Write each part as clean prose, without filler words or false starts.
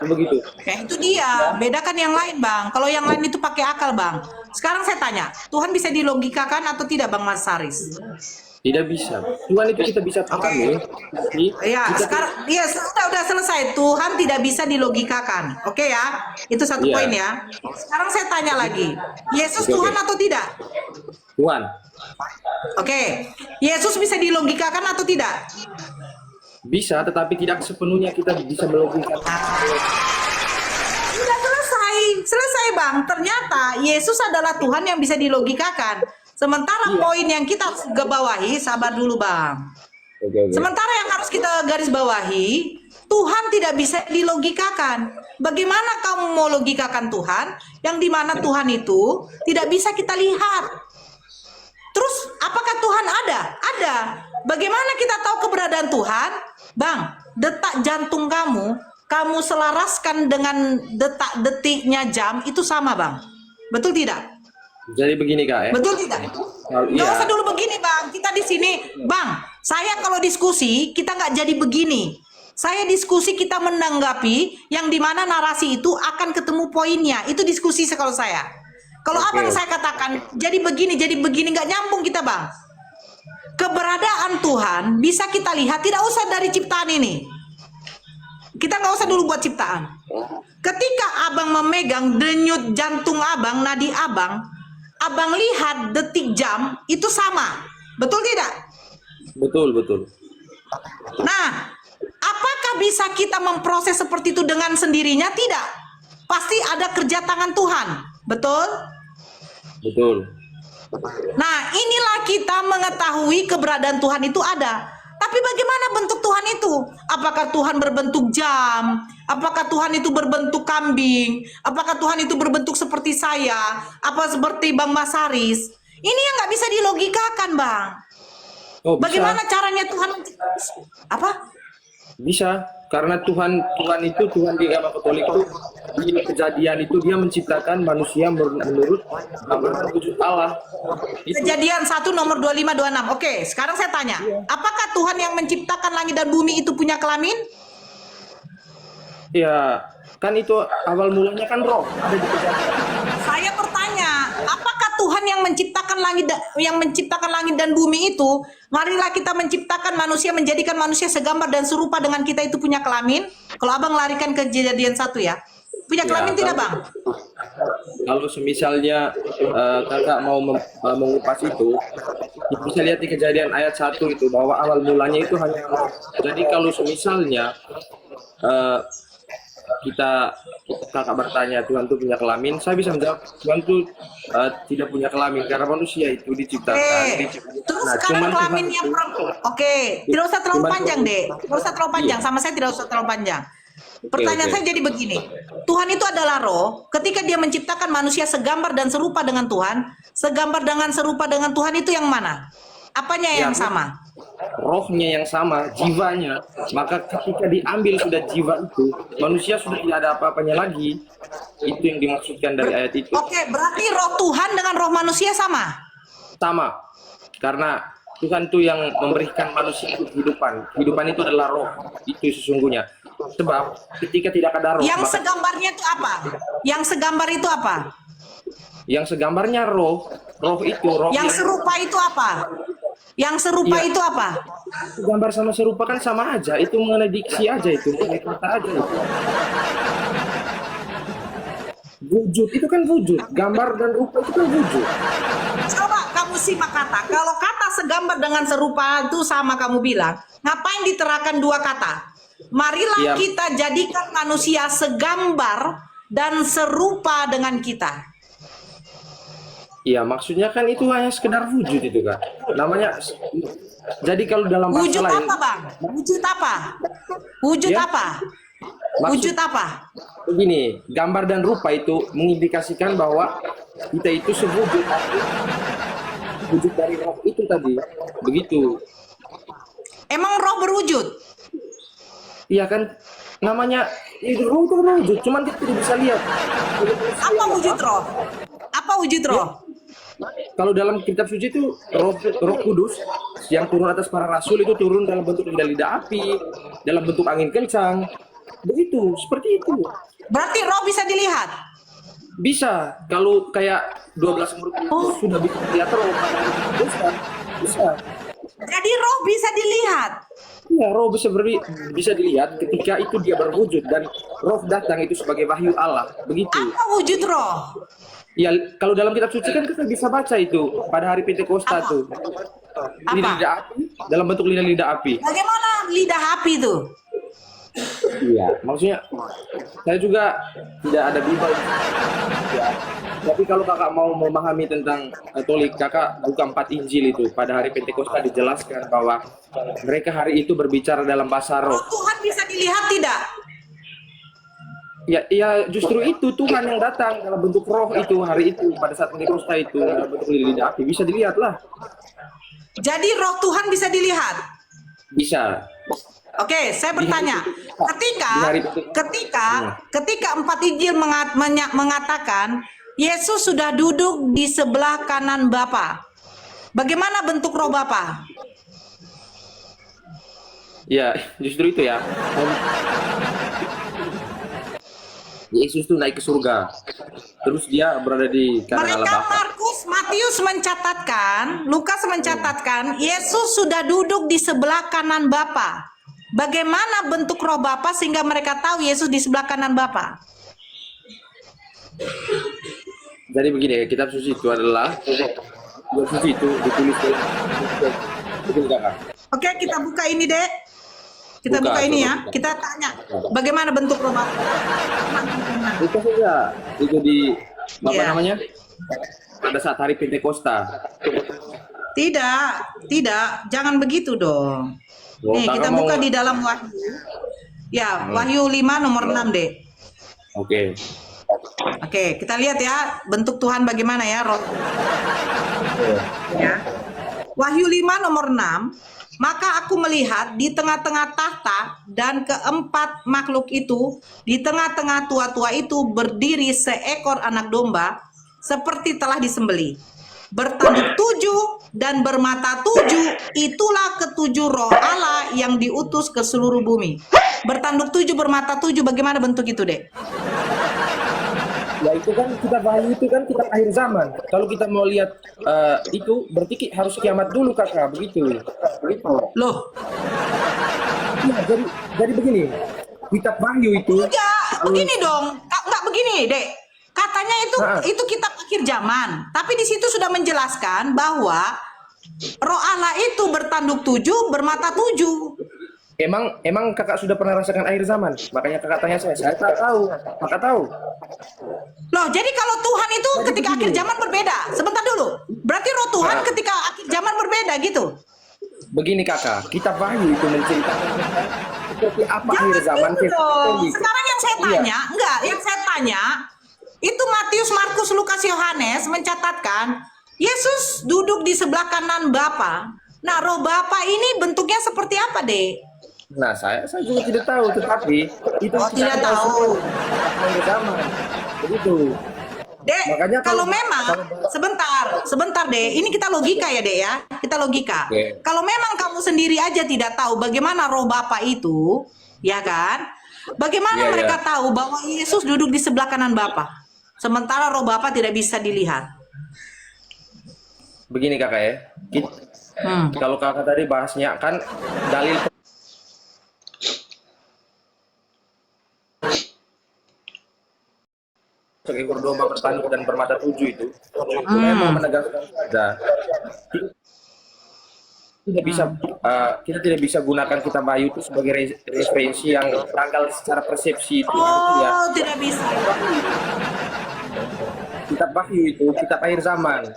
begitu. Kayak itu dia, bedakan yang lain bang. Kalau yang lain itu pakai akal bang. Sekarang saya tanya, Tuhan bisa dilogikakan atau tidak bang Mas Saris? Tidak bisa. Tuhan itu kita bisa Oke. pahami, tapi Ya, kita tidak. sekarang ya sudah selesai. Tuhan tidak bisa dilogikakan. Oke ya. Itu satu poin Iya, ya. Sekarang saya tanya lagi. Yesus oke oke. Tuhan atau tidak? Tuhan Oke. Yesus bisa dilogikakan atau tidak? bisa, tetapi tidak sepenuhnya kita bisa melogikakan. Sudah selesai. Selesai, Bang. Ternyata Yesus adalah Tuhan yang bisa dilogikakan. Sementara Iya. poin yang kita bawahi, sabar dulu, Bang. Oke oke. Sementara yang harus kita garis bawahi, Tuhan tidak bisa dilogikakan. Bagaimana kamu mau logikakan Tuhan yang dimana Tuhan itu tidak bisa kita lihat? Terus apakah Tuhan ada? Ada. Bagaimana kita tahu keberadaan Tuhan? Bang, detak jantung kamu, kamu selaraskan dengan detak detiknya jam itu sama, Bang. Betul tidak? Jadi begini kak ya. Betul tidak? Kalau Nggak iya, usah dulu begini bang, kita di sini, bang. Saya kalau diskusi kita nggak jadi begini. Saya diskusi kita menanggapi yang dimana narasi itu akan ketemu poinnya. Itu diskusi kalau saya. Kalau oke. abang saya katakan jadi begini nggak nyambung kita bang. Keberadaan Tuhan bisa kita lihat tidak usah dari ciptaan ini. Kita nggak usah dulu buat ciptaan. Ketika abang memegang denyut jantung abang, nadi abang, abang lihat detik jam itu sama, betul tidak? Betul betul. Nah, apakah bisa kita memproses seperti itu dengan sendirinya? Tidak. Pasti ada kerja tangan Tuhan, betul? Betul. Nah, inilah kita mengetahui keberadaan Tuhan itu ada. Tapi bagaimana bentuk Tuhan itu? Apakah Tuhan berbentuk jam? Apakah Tuhan itu berbentuk kambing? Apakah Tuhan itu berbentuk seperti saya? Apa seperti Bang Masaris? Ini yang nggak bisa dilogikakan, Bang. Oh bisa. Bagaimana caranya Tuhan apa? Bisa, karena Tuhan itu Tuhan di agama Katolik itu di Kejadian itu dia menciptakan manusia menurut gambar wujud Allah. Itu Kejadian 1 nomor 25-26. Oke, sekarang saya tanya, apakah Tuhan yang menciptakan langit dan bumi itu punya kelamin? ya kan itu awal mulanya kan roh ada di Kejadian. Saya bertanya, apakah Tuhan yang menciptakan langit dan bumi itu, marilah kita menciptakan manusia, menjadikan manusia segambar dan serupa dengan kita itu punya kelamin? Kalau abang larikan ke Kejadian 1 ya. Punya Ya, kelamin tidak, Bang? kalau semisalnya kakak mau mengupas itu, bisa lihat di Kejadian ayat 1 itu bahwa awal mulanya itu hanya roh. Jadi kalau semisalnya eh, kita kakak bertanya Tuhan itu punya kelamin, saya bisa menjawab Tuhan itu tidak punya kelamin karena manusia itu diciptakan. Terus Nah, sekarang cuman Tuhan kelaminnya Oke, tidak usah terlalu cuman panjang, Dek. Tidak usah terlalu panjang, sama saya tidak usah terlalu panjang. Pertanyaan oke. saya jadi begini. Tuhan itu adalah roh, ketika dia menciptakan manusia segambar dan serupa dengan Tuhan, segambar dengan serupa dengan Tuhan itu yang mana? Apanya yang Ya, sama? rohnya yang sama, jiwanya. Maka ketika diambil sudah jiwa itu, manusia sudah tidak ada apa-apanya lagi. Itu yang dimaksudkan dari ayat itu. Oke, berarti roh Tuhan dengan roh manusia sama? Sama. Karena Tuhan itu yang memberikan manusia itu kehidupan. Kehidupan itu adalah roh. Itu sesungguhnya. Sebab ketika tidak ada roh, Yang maka segambarnya itu apa? Yang segambar itu apa? yang segambarnya roh, roh itu roh Yang serupa itu apa? Yang serupa Iya. itu apa? gambar sama serupa kan sama aja. Itu mengenai diksi aja itu, mengenai kata aja itu. Wujud itu kan wujud, gambar dan rupa itu kan wujud. Coba kamu simak kata. Kalau kata segambar dengan serupa itu sama kamu bilang, ngapain diterapkan dua kata? Marilah Iya. kita jadikan manusia segambar dan serupa dengan kita. Iya, maksudnya kan itu hanya sekedar wujud itu kan. Namanya jadi kalau dalam bahasa Wujud lain apa, Bang? Wujud apa? Wujud Ya. apa? Wujud apa? begini, gambar dan rupa itu mengindikasikan bahwa kita itu sewujud wujud dari roh itu tadi. Begitu. Emang roh berwujud? Iya kan namanya itu roh itu wujud, cuman kita tidak bisa lihat. Apa wujud roh? Apa wujud roh? Kalau dalam kitab suci itu roh kudus yang turun atas para rasul itu turun dalam bentuk lidah api, dalam bentuk angin kencang. Begitu, seperti itu. Berarti roh bisa dilihat. Bisa, kalau kayak 12 murid itu sudah bisa dilihat roh, bisa. Jadi roh bisa dilihat. Ya, roh bisa dilihat ketika itu dia berwujud dan roh datang itu sebagai wahyu Allah. Begitu. Apa wujud roh? Ya, kalau dalam kitab suci kan kita bisa baca itu pada hari Pentakosta tuh. Lidah api dalam bentuk lidah api. Bagaimana lidah api itu? Iya, maksudnya saya juga tidak ada Bible. Ya. Tapi kalau kakak mau memahami tentang Katolik, kakak buka 4 Injil itu. Pada hari Pentakosta dijelaskan bahwa mereka hari itu berbicara dalam bahasa roh. Tuhan bisa dilihat tidak? Ya justru itu Tuhan yang datang dalam bentuk roh itu hari itu pada saat Pentakosta itu dalam bentuk lidah api bisa dilihat lah. Jadi roh Tuhan bisa dilihat. Bisa. Oke, saya bertanya, ketika 4 Injil mengatakan Yesus sudah duduk di sebelah kanan Bapa, bagaimana bentuk roh Bapa? Ya, justru itu ya. Yesus tuh naik ke surga, terus dia berada di kanan Allah Bapa. Matius mencatatkan, Lukas mencatatkan, Yesus sudah duduk di sebelah kanan Bapa. Bagaimana bentuk roh Bapa sehingga mereka tahu Yesus di sebelah kanan Bapa? Jadi begini, kitab suci itu adalah kitab suci itu ditulis betul kakak. Oke, kita buka ini dek. Kita buka ini ya. Kita tanya bagaimana bentuk roh Bapa. Itu saja. Itu di apa namanya? Pada saat hari Pentakosta. Tidak, jangan begitu dong. Nih, kita buka di dalam Wahyu. Ya, Wahyu 5 nomor 6, Dek. Oke, kita lihat ya bentuk Tuhan bagaimana ya, roh. Ya. Wahyu 5 nomor 6, maka aku melihat di tengah-tengah tahta dan keempat makhluk itu, di tengah-tengah tua-tua itu berdiri seekor anak domba seperti telah disembelih. Bertanduk 7 dan bermata 7, itulah ketujuh roh Allah yang diutus ke seluruh bumi. Bertanduk 7 bermata 7, bagaimana bentuk itu, Dek? Ya itu kan kita Wahyu itu kan kita akhir zaman. Kalau kita mau lihat itu berarti harus kiamat dulu kakak, begitu. Loh, Ya, jadi begini, kitab Wahyu itu. enggak, begini dong, enggak begini, Dek. Katanya itu kitab akhir zaman, tapi di situ sudah menjelaskan bahwa roh Allah itu bertanduk 7, bermata 7. Emang kakak sudah pernah rasakan akhir zaman? Makanya kakak tanya saya tak tahu. Kakak tahu. Loh, jadi kalau Tuhan itu ketika akhir zaman berbeda. Sebentar dulu. Berarti roh Tuhan ketika akhir zaman berbeda gitu. Begini kakak, kitab Wahyu itu menceritakan seperti apa akhir zaman. Sekarang yang saya tanya, yang saya tanya itu Matius, Markus, Lukas, Yohanes mencatatkan Yesus duduk di sebelah kanan Bapa. Nah, roh Bapa ini bentuknya seperti apa, Dek? Nah, saya juga tidak tahu, tetapi itu tidak tahu. Akhir zaman. Begitu. Dek, makanya kalau memang sebentar Dek, ini kita logika ya Dek ya, kita logika. Kalau memang kamu sendiri aja tidak tahu bagaimana roh Bapa itu, ya kan? Bagaimana mereka tahu bahwa Yesus duduk di sebelah kanan Bapa, sementara roh Bapa tidak bisa dilihat? Begini kakak ya, kalau kakak tadi bahasnya kan dalil seekor domba bertanduk dan bermata 7 itu memang menegaskan saja kita tidak bisa gunakan kitab Wahyu itu sebagai referensi yang tanggal secara persepsi itu. Tidak bisa. Kitab Wahyu itu kitab akhir zaman.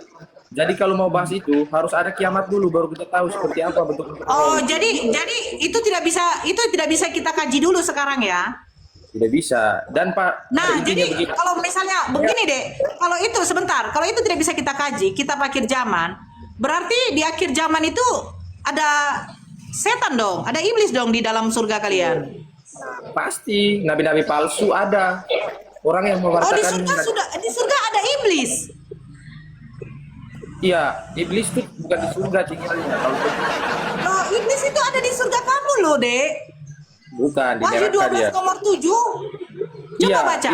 Jadi kalau mau bahas itu harus ada kiamat dulu baru kita tahu seperti apa bentuk. Jadi itu tidak bisa kita kaji dulu sekarang ya. Tidak bisa. Dan Pak. Nah, jadi kalau misalnya begini deh, kalau itu sebentar, kalau itu tidak bisa kita kaji, kita akhir zaman, berarti di akhir zaman itu ada setan dong, ada iblis dong di dalam surga kalian. Pasti, nabi-nabi palsu ada. Orang yang mewartakan. Di surga ada iblis. Iya, iblis itu bukan di surga tinggalnya. Loh, iblis itu ada di surga kamu loh, Dek. Bukan di Wahyu neraka dia. 12 nomor 7. Coba Iya, baca.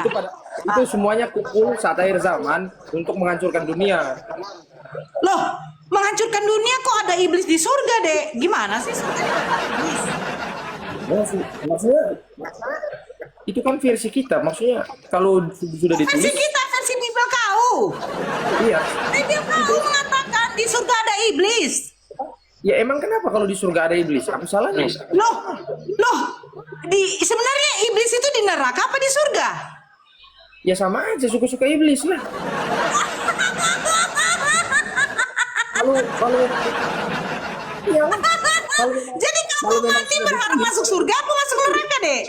itu semuanya kumpul saat akhir zaman untuk menghancurkan dunia. Loh, menghancurkan dunia kok ada iblis di surga, Dek? Gimana sih surga ada iblis? Maksudnya itu kan versi kita. Maksudnya kalau sudah Versi ditulis, kita, versi Bible kau. iya. Bible kau mengatakan di surga ada iblis. Ya emang kenapa kalau di surga ada iblis? Apa salahnya? Loh, sebenarnya iblis itu di neraka apa di surga? Ya sama aja, suka-suka iblis lah. Kalau ya, Jadi kamu mati berharap masuk surga apa masuk neraka, Dek?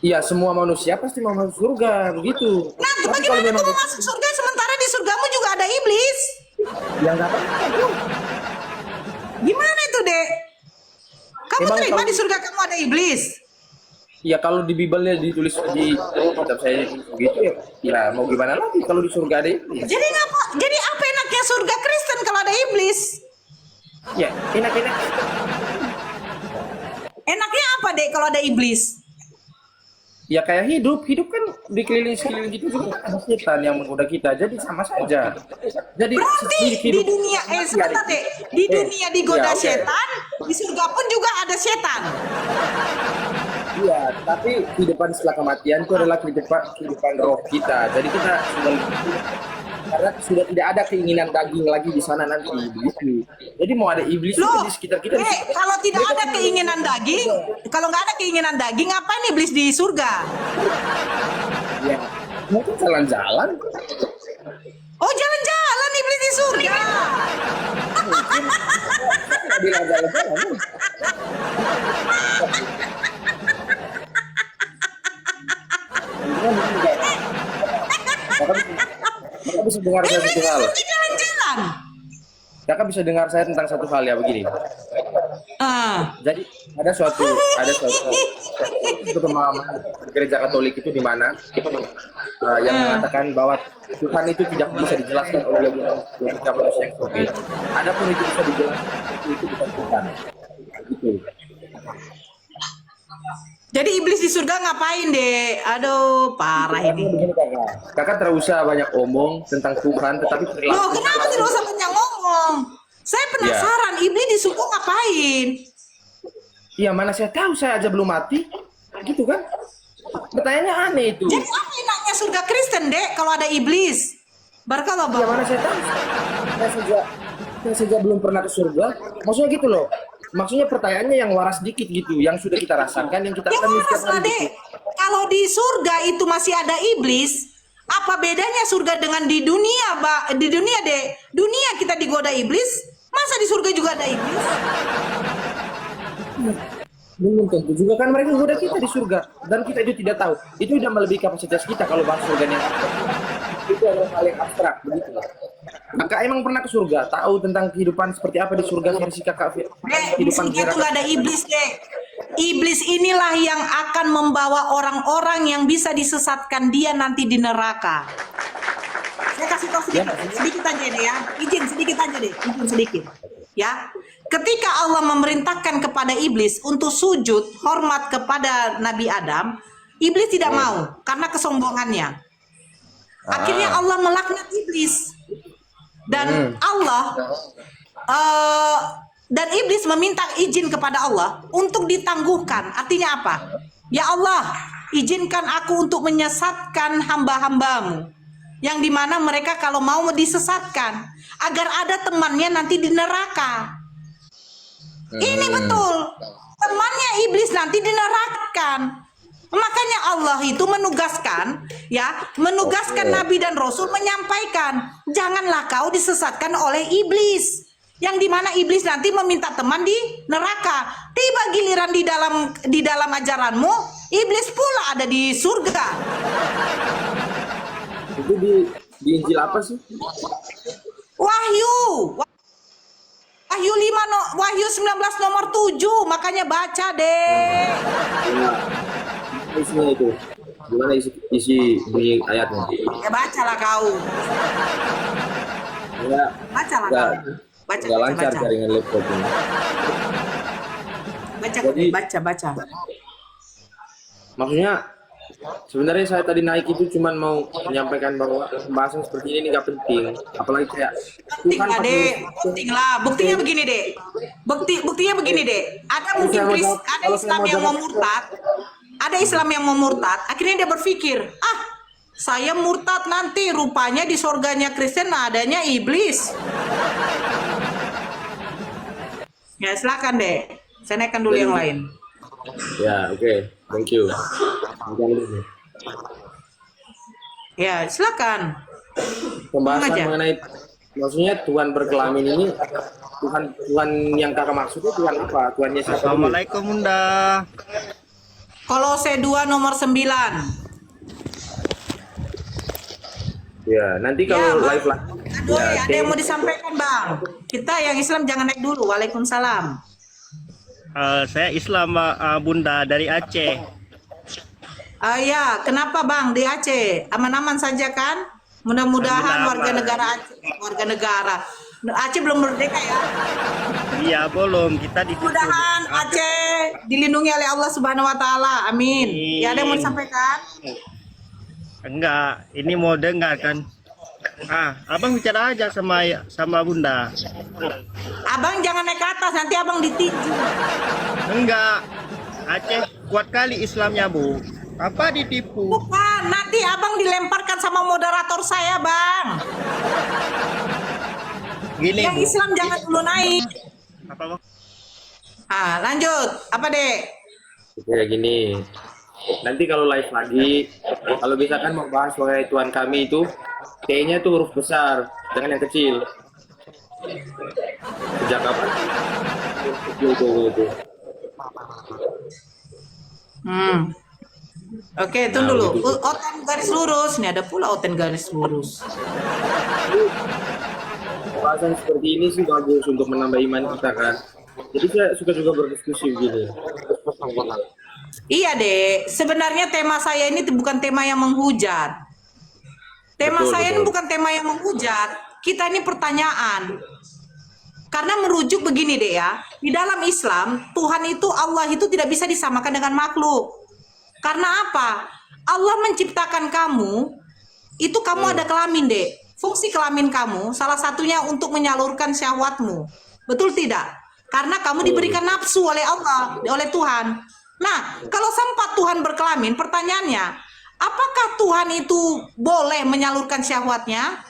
iya, semua manusia pasti mau masuk surga, begitu. Nah, Tapi bagaimana memang kamu masuk surga sementara di surgamu juga ada iblis? ya nggak apa-apa. Gimana itu, Dek? Kamu Emang terima kalau- di surga kamu ada iblis? Ya kalau di Bible ditulis di kitab saya gitu ya, ya mau gimana lagi kalau di surga ada iblis? Jadi apa enaknya surga Kristen kalau ada iblis? Ya enak-enak. Enaknya apa, Dek, kalau ada iblis? Ya kayak hidup kan dikelilingi gitu juga ada setan yang menggoda kita, jadi sama saja. Jadi Berarti di dunia, sebentar, Dek, di dunia digoda ya, oke. setan, di surga pun juga ada setan. Iya, tapi kehidupan setelah kematian itu adalah kehidupan roh kita. Jadi kita karena sudah tidak ada keinginan daging lagi di sana nanti begitu. Jadi mau ada iblis itu Loh, di sekitar kita. Dek, kalau tidak ada keinginan daging, kalau nggak ada keinginan daging, ngapain iblis di surga? Ya, mungkin jalan-jalan. Oh, jalan-jalan iblis di surga. Nggak bilang jalan-jalan. Kakak bisa dengar saya Iblis satu di hal. surga jalan-jalan. Kakak bisa dengar saya tentang satu hal ya begini. Jadi ada suatu pemahaman gereja Katolik itu di mana yang mengatakan bahwa Tuhan itu tidak bisa dijelaskan oleh logika manusia yang sempit. Adapun itu bisa dijelaskan itu bukan Tuhan. Gitu. Jadi iblis di surga ngapain, Dek? Aduh, parah ini. Begini, kakak tidak usah banyak omong tentang Tuhan, tetapi Loh, kenapa tidak usah banyak ngomong? Saya penasaran, iblis di surga ngapain? Iya, mana saya tahu, saya aja belum mati. Gitu kan? Pertanyaannya aneh itu. Jadi apa enaknya surga Kristen, Dek, kalau ada iblis? Barakallah, Ya Bang. mana saya tahu. Saya saja belum pernah ke surga. Maksudnya gitu loh. Maksudnya pertanyaannya yang waras dikit gitu, yang sudah kita rasakan, yang kita Ya alami waras setiap lah, hari Dek. gitu. Kalau di surga itu masih ada iblis, apa bedanya surga dengan di dunia, Mbak? Di dunia, Dek. Dunia kita digoda iblis, masa di surga juga ada iblis? Belum tentu juga kan mereka goda kita di surga, dan kita itu tidak tahu. Itu udah melebihi kapasitas kita kalau bahas surganya. Itu adalah hal yang abstrak begitu. Kakak emang pernah ke surga? Tahu tentang kehidupan seperti apa di surga versi kakak? Dek, di Kehidupan surga itu nggak ada iblis, Dek. Iblis inilah yang akan membawa orang-orang yang bisa disesatkan dia nanti di neraka. Saya kasih tahu sedikit aja deh ya. Izin sedikit aja deh, izin sedikit. Ya. Ketika Allah memerintahkan kepada iblis untuk sujud hormat kepada Nabi Adam, iblis tidak mau karena kesombongannya. Akhirnya Allah melaknat iblis. Dan dan iblis meminta izin kepada Allah untuk ditangguhkan. Artinya apa? Ya Allah, izinkan aku untuk menyesatkan hamba-hambamu, yang dimana mereka kalau mau disesatkan, agar ada temannya nanti di neraka. Ini betul, temannya iblis nanti dinerakakan. Makanya Allah itu menugaskan Nabi dan Rasul menyampaikan, janganlah kau disesatkan oleh iblis, yang dimana iblis nanti meminta teman di neraka. Tiba giliran di dalam ajaranmu, iblis pula ada di surga. Itu di Injil apa sih? Wahyu 19 nomor 7, makanya baca deh. Isinya itu gimana isi bunyi ayatnya? Ya bacalah kau. Ya, Bacalah nggak kau. Baca, nggak lancar baca. jaringan laptop ini. Baca, Jadi- baca. maksudnya sebenarnya saya tadi naik itu cuman mau menyampaikan bahwa pembahasan seperti ini nggak penting, apalagi kayak Penting Tuhan ya, pasti Dek. Penting lah. Buktinya begini, Dek. Buktinya begini, Dek. Ada mungkin ada Islam yang mau murtad. Ada Islam yang mau murtad. Akhirnya dia berpikir, saya murtad nanti rupanya di surganya Kristen adanya iblis. Ya, silakan, Dek. Saya naikkan dulu yang lain. ya oke, thank you. Ya, silakan. Pembahasan Ngomong aja. mengenai maksudnya Tuhan berkelamin ini, Tuhan yang kakak maksudnya Tuhan apa? Tuhannya siapa? Assalamualaikum Bunda. Kolose 2 nomor 9. Ya, nanti kalau Bang. live lah. Aduh, ada yang mau disampaikan, Bang. Kita yang Islam jangan naik dulu. Waalaikumsalam. Saya Islam Bunda dari Aceh. Ya, kenapa Bang di Aceh? Aman-aman saja kan? Mudah-mudahan Alhamdulillah, warga Bang. negara Aceh, warga negara. Aceh belum merdeka ya. Iya belum, kita ditutup. Mudah-mudahan Aceh dilindungi oleh Allah Subhanahu wa taala. Amin. Ya, ada yang mau disampaikan? Enggak, ini mau dengar kan? Abang bicara aja sama Bunda. Abang jangan naik ke atas, nanti Abang ditinju. Enggak, Aceh kuat kali Islamnya Bu. Apa ditipu? Bukan, nanti Abang dilemparkan sama moderator saya, Bang. Gini Yang Bu. Islam jangan dulu naik. Apa Bang? Lanjut. Apa, Dek? Oke, gini. Nanti kalau live lagi, kalau bisa kan mau bahas mengenai Tuhan kami itu, T-nya tuh huruf besar, jangan yang kecil. Sejak kapan? Kecil gitu. Oke, tunggu dulu. Oten garis lurus. Nih ada pula oten garis lurus. Pembahasan seperti ini sih bagus untuk menambah iman kita kan. Jadi saya suka juga berdiskusi begini. Iya, Dek. Sebenarnya tema saya ini bukan tema yang menghujat. Tema Betul, saya ini betul. bukan tema yang menghujat. Kita ini pertanyaan. Karena merujuk begini, Dek ya. Di dalam Islam, Tuhan itu, Allah itu tidak bisa disamakan dengan makhluk. Karena apa? Allah menciptakan kamu, itu kamu ada kelamin, Dek. Fungsi kelamin kamu, salah satunya untuk menyalurkan syahwatmu. Betul tidak? Karena kamu diberikan nafsu oleh Allah, oleh Tuhan. Nah, kalau sempat Tuhan berkelamin, pertanyaannya, apakah Tuhan itu boleh menyalurkan syahwatnya?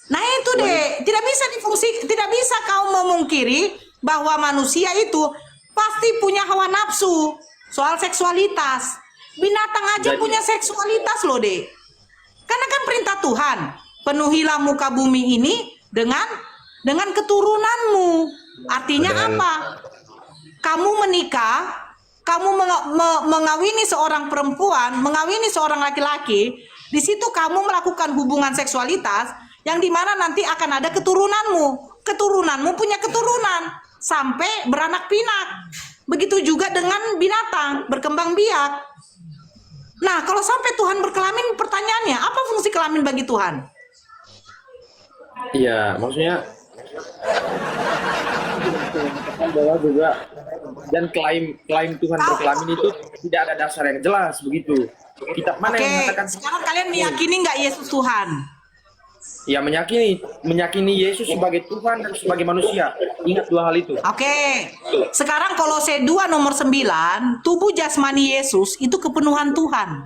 Nah itu deh, tidak bisa kau memungkiri bahwa manusia itu pasti punya hawa nafsu soal seksualitas. Binatang aja Jadi- punya seksualitas loh, Dek. Karena kan perintah Tuhan, penuhilah muka bumi ini dengan keturunanmu. Artinya Dengan- apa? Kamu menikah, kamu mengawini seorang perempuan, mengawini seorang laki-laki, di situ kamu melakukan hubungan seksualitas yang dimana nanti akan ada keturunanmu. Keturunanmu punya keturunan sampai beranak pinak. Begitu juga dengan binatang berkembang biak. Nah, kalau sampai Tuhan berkelamin, pertanyaannya apa fungsi kelamin bagi Tuhan? Iya, maksudnya bahwa juga dan klaim Tuhan berkelamin itu tidak ada dasar yang jelas begitu. Kitab mana Oke, yang mengatakan sekarang kalian meyakini nggak Yesus Tuhan? ya meyakini Yesus sebagai Tuhan dan sebagai manusia. Ingat dua hal itu. Oke, sekarang Kolose 2 nomor 9, tubuh jasmani Yesus itu kepenuhan Tuhan.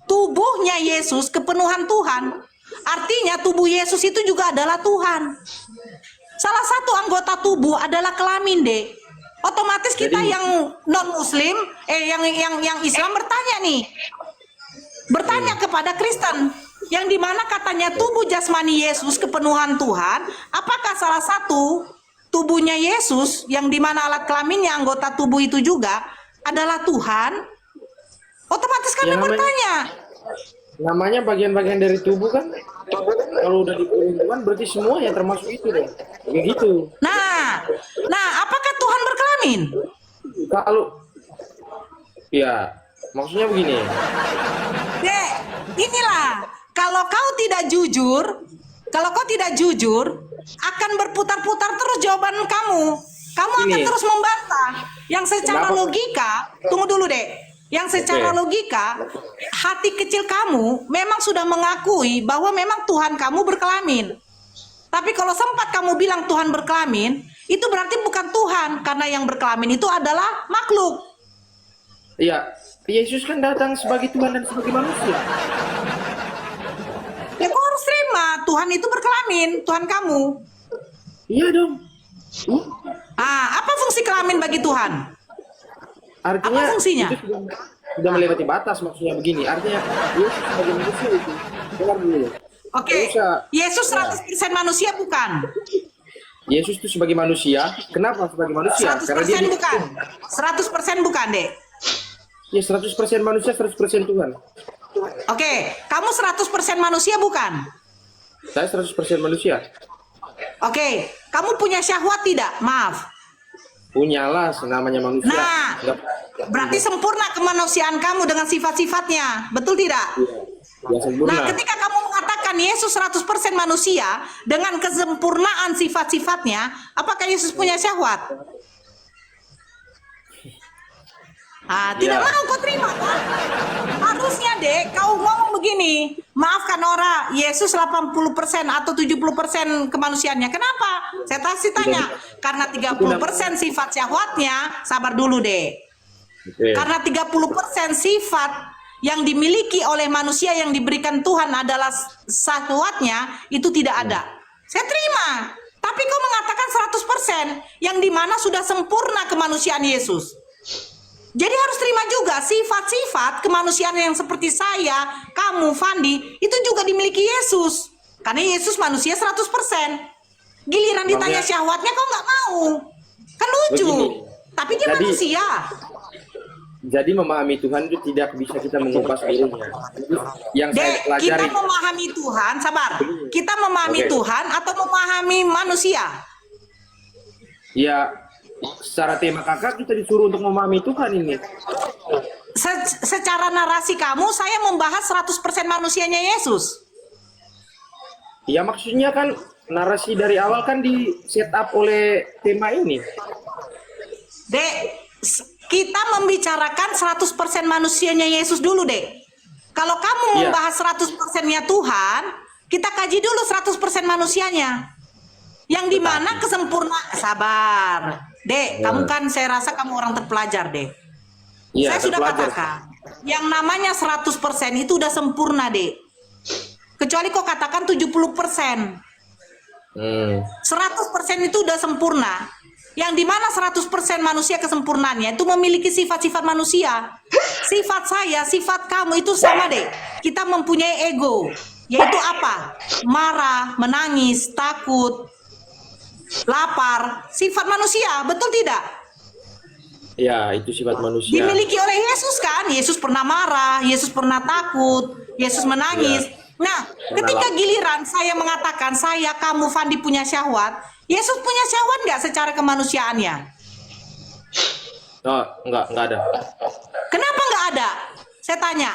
Tubuhnya Yesus kepenuhan Tuhan. Artinya tubuh Yesus itu juga adalah Tuhan. Salah satu anggota tubuh adalah kelamin, Dek. Otomatis kita Jadi- yang non Muslim, yang Islam bertanya kepada Kristen, yang dimana katanya tubuh jasmani Yesus kepenuhan Tuhan. Apakah salah satu tubuhnya Yesus yang dimana alat kelaminnya anggota tubuh itu juga adalah Tuhan? Otomatis kami Ya, bertanya. Namanya bagian-bagian dari tubuh kan. Kalau udah dikurung Tuhan berarti semua yang termasuk itu deh. Begitu. Nah, apakah Tuhan berkelamin? Kalau ya maksudnya begini. Dek, inilah kalau kau tidak jujur, akan berputar-putar terus jawaban kamu. Kamu akan Ini. terus membantah. Yang secara Kenapa? logika, tunggu dulu deh. Yang secara Oke. logika, hati kecil kamu memang sudah mengakui bahwa memang Tuhan kamu berkelamin. Tapi kalau sempat kamu bilang Tuhan berkelamin, itu berarti bukan Tuhan, karena yang berkelamin itu adalah makhluk. Iya, Yesus kan datang sebagai Tuhan dan sebagai manusia. Ya kau harus terima, Tuhan itu berkelamin, Tuhan kamu. Iya dong. Apa fungsi kelamin bagi Tuhan? Artinya Apa fungsinya? itu sudah melewati batas, maksudnya begini. Artinya Yesus sebagai manusia itu. Dengar dulu. Oke, Bisa. Yesus 100% manusia bukan? Yesus itu sebagai manusia. Kenapa sebagai manusia? 100% bukan? 100% bukan, Dek? Ya 100% manusia, 100% Tuhan. Oke, kamu 100% manusia bukan? Saya 100% manusia. Oke, kamu punya syahwat tidak? Maaf. Punyalah namanya manusia. Nah, Nggak- berarti sempurna kemanusiaan kamu dengan sifat-sifatnya. Betul tidak? Ya sempurna. Nah, ketika kamu mengatakan Yesus 100% manusia dengan kesempurnaan sifat-sifatnya, apakah Yesus punya syahwat? Tidak Ya. mau kau terima kan? Harusnya dek, kau ngomong begini, maafkan Ora, Yesus 80% atau 70% kemanusiaannya. Kenapa? Saya pasti tanya, karena 30% sifat syahwatnya, sabar dulu deh. Oke. Karena 30% sifat yang dimiliki oleh manusia yang diberikan Tuhan adalah syahwatnya, itu tidak ada. Saya terima. Tapi kau mengatakan 100%, yang dimana sudah sempurna kemanusiaan Yesus. Jadi harus terima juga sifat-sifat kemanusiaan yang seperti saya, kamu, Fandi, itu juga dimiliki Yesus. Karena Yesus manusia 100%. Giliran ditanya Makanya- syahwatnya kau nggak mau. Kan lucu. Begini. Tapi dia Jadi- manusia. Jadi memahami Tuhan itu tidak bisa kita mengupas dirinya. Yang saya Dek, kita pelajari. memahami Tuhan, sabar. Kita memahami Oke. Tuhan atau memahami manusia? Ya, secara tema kakak kita disuruh untuk memahami Tuhan ini. Secara narasi kamu, saya membahas 100% manusianya Yesus. Ya maksudnya kan narasi dari awal kan di set up oleh tema ini. Dek, kita membicarakan 100% manusianya Yesus dulu, Dek. Kalau kamu Iya. membahas 100%-nya Tuhan, kita kaji dulu 100% manusianya. Yang dimana sabar. Dek, kamu kan saya rasa kamu orang terpelajar, Dek. Iya, Saya sudah terpelajar. katakan, yang namanya 100% itu udah sempurna, Dek. Kecuali kau katakan 70%. 100% itu udah sempurna. Yang dimana 100% manusia kesempurnaannya itu memiliki sifat-sifat manusia. Sifat saya, sifat kamu itu sama, Dek. Kita mempunyai ego. Yaitu apa? Marah, menangis, takut, lapar. Sifat manusia, betul tidak? Ya, itu sifat manusia. Dimiliki oleh Yesus kan? Yesus pernah marah, Yesus pernah takut, Yesus menangis. Nah, ketika giliran saya mengatakan saya, kamu, Fandi punya syahwat, Yesus punya syahwat nggak secara kemanusiaannya? Oh, enggak ada. Kenapa nggak ada? Saya tanya.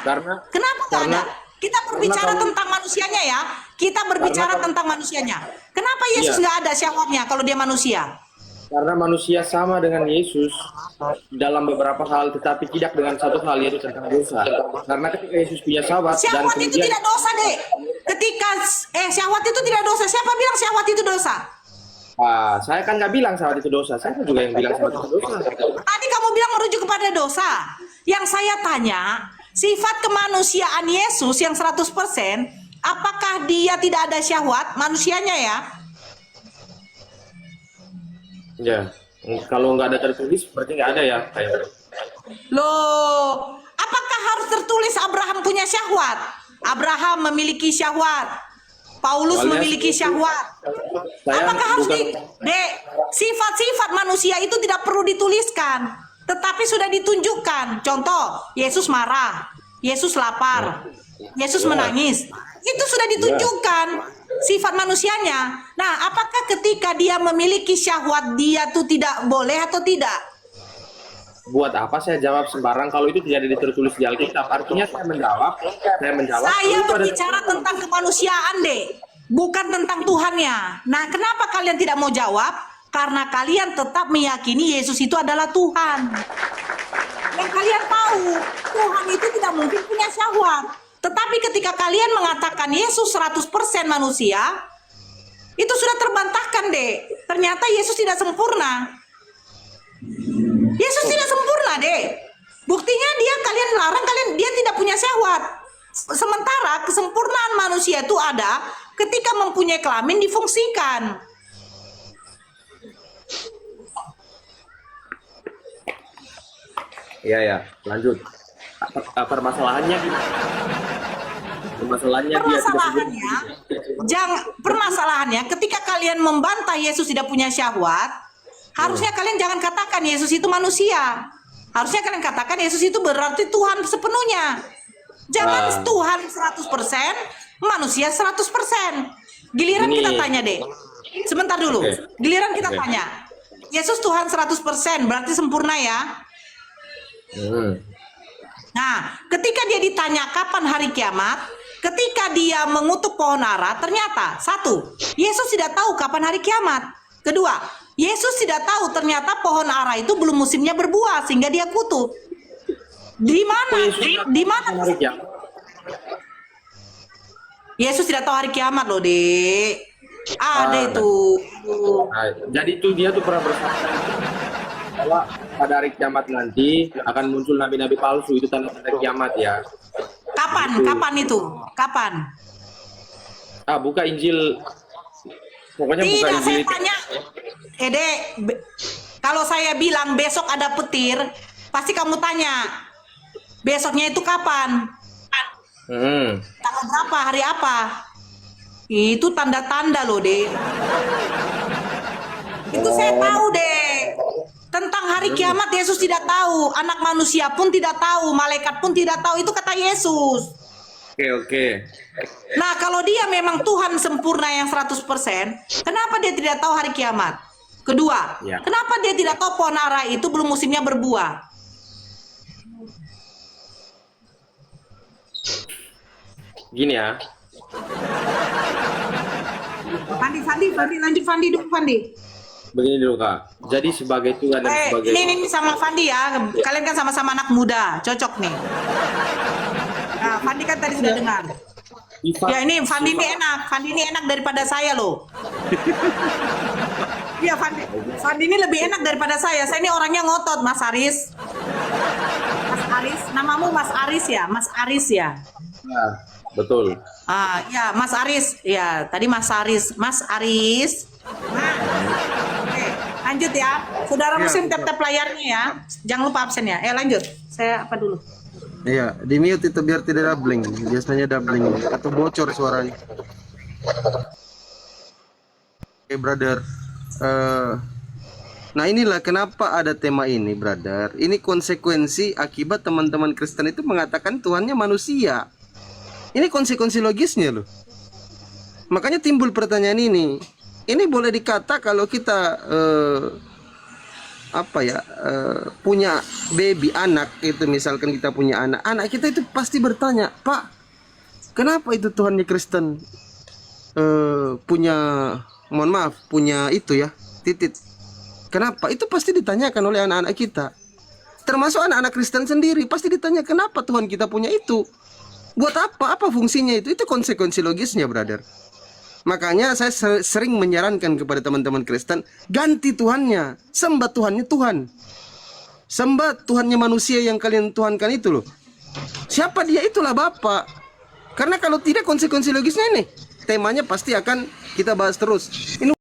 Kenapa nggak ada? Kita berbicara tentang manusianya ya. Kita berbicara tentang manusianya. Kenapa Yesus nggak ada syahwatnya kalau dia manusia? Karena manusia sama dengan Yesus dalam beberapa hal, tetapi tidak dengan satu hal, yaitu tentang dosa. Karena ketika Yesus punya syahwat dan Syahwat itu kemudian tidak dosa, Dek. Ketika syahwat itu tidak dosa. Siapa bilang syahwat itu dosa? saya kan nggak bilang syahwat itu dosa. Saya juga yang bilang syahwat itu dosa. Tadi kamu bilang merujuk kepada dosa. Yang saya tanya, sifat kemanusiaan Yesus yang 100%, apakah dia tidak ada syahwat manusianya ya? Ya, kalau nggak ada tertulis berarti nggak ada ya. Loh, apakah harus tertulis Abraham punya syahwat? Abraham memiliki syahwat. Paulus Soalnya memiliki syahwat. saya Apakah harus bukan- Dek, sifat-sifat manusia itu tidak perlu dituliskan, tetapi sudah ditunjukkan. Contoh, Yesus marah, Yesus lapar, Yesus menangis. Itu sudah ditunjukkan sifat manusianya. Nah, apakah ketika dia memiliki syahwat dia tuh tidak boleh atau tidak? Buat apa saya jawab sembarang kalau itu tidak ada tertulis di Alkitab? Artinya saya menjawab. Saya kalau itu ada- berbicara tentang kemanusiaan, Dek, bukan tentang Tuhannya. Nah, kenapa kalian tidak mau jawab? Karena kalian tetap meyakini Yesus itu adalah Tuhan. Yang kalian tahu, Tuhan itu tidak mungkin punya syahwat. Tetapi ketika kalian mengatakan Yesus 100% manusia, itu sudah terbantahkan deh. Ternyata Yesus tidak sempurna. Yesus tidak sempurna deh. Buktinya kalian larang, dia tidak punya syahwat. Sementara kesempurnaan manusia itu ada ketika mempunyai kelamin difungsikan. Iya ya, lanjut. Permasalahannya gimana? Permasalahannya ketika kalian membantah Yesus tidak punya syahwat, harusnya kalian jangan katakan Yesus itu manusia. Harusnya kalian katakan Yesus itu berarti Tuhan sepenuhnya. Jangan Tuhan 100%, manusia 100%. Giliran kita tanya deh. Sebentar dulu. Giliran kita tanya. Yesus Tuhan 100%, berarti sempurna ya? Nah, ketika dia ditanya kapan hari kiamat, ketika dia mengutuk pohon ara, ternyata satu, Yesus tidak tahu kapan hari kiamat. Kedua, Yesus tidak tahu ternyata pohon ara itu belum musimnya berbuah sehingga dia kutuk. Di mana? Di mana? Yesus tidak tahu hari kiamat loh, Dek. Ada itu. Jadi itu dia tuh pernah berkata bahwa pada hari kiamat nanti akan muncul nabi-nabi palsu, itu tanda-tanda kiamat ya. Kapan? Itu. Kapan itu? Kapan? Buka Injil. Pokoknya buka Tidak, Injil. saya tanya. Dek, kalau saya bilang besok ada petir, pasti kamu tanya. Besoknya itu kapan? Tanggal berapa? Hari apa? Itu tanda-tanda loh, Dek. Itu saya tahu, Dek. Tentang hari kiamat Yesus tidak tahu, anak manusia pun tidak tahu, malaikat pun tidak tahu, itu kata Yesus. Oke. Nah, kalau dia memang Tuhan sempurna yang 100%, kenapa dia tidak tahu hari kiamat? Kedua, kenapa dia tidak tahu pohon ara itu belum musimnya berbuah? Gini ya. Fandi, lanjut Fandi dulu, Fandi. Begini dulu Kak. Jadi sebagai Tuhan dan sebagai ini sama Fandi ya. Kalian kan sama-sama anak muda, cocok nih. Nah, Fandi kan tadi sudah dengar. Ya ini Fandi ini enak. Fandi ini enak daripada saya loh. Iya Fandi ini lebih enak daripada saya. Saya ini orangnya ngotot, Mas Aris. Mas Aris, namamu Mas Aris ya? Mas Aris ya? Ya, betul. Ya Mas Aris. Ya, tadi Mas Aris. Mas Aris. Nah. Oke, lanjut ya. Saudara muslim tap-tap layarnya ya. Jangan lupa absen ya. Lanjut. Saya apa dulu? Iya, di mute itu biar tidak doubling. Biasanya doubling atau bocor suaranya. Oke, brother. Nah inilah kenapa ada tema ini, brother. Ini konsekuensi akibat teman-teman Kristen itu mengatakan Tuhannya manusia. Ini konsekuensi logisnya loh. Makanya timbul pertanyaan ini. Ini boleh dikata kalau kita punya baby, anak itu, misalkan kita punya anak kita itu pasti bertanya, Pak, kenapa itu Tuhannya Kristen punya itu ya, titik. Kenapa? Itu pasti ditanyakan oleh anak-anak kita. Termasuk anak-anak Kristen sendiri pasti ditanya, kenapa Tuhan kita punya itu? Buat apa? Apa fungsinya itu? Itu konsekuensi logisnya, brother. Makanya saya sering menyarankan kepada teman-teman Kristen, ganti Tuhannya, sembah Tuhannya Tuhan. Sembah Tuhannya manusia yang kalian tuhankan itu loh. Siapa dia? Itulah Bapak. Karena kalau tidak konsekuensi logisnya ini, temanya pasti akan kita bahas terus. Ini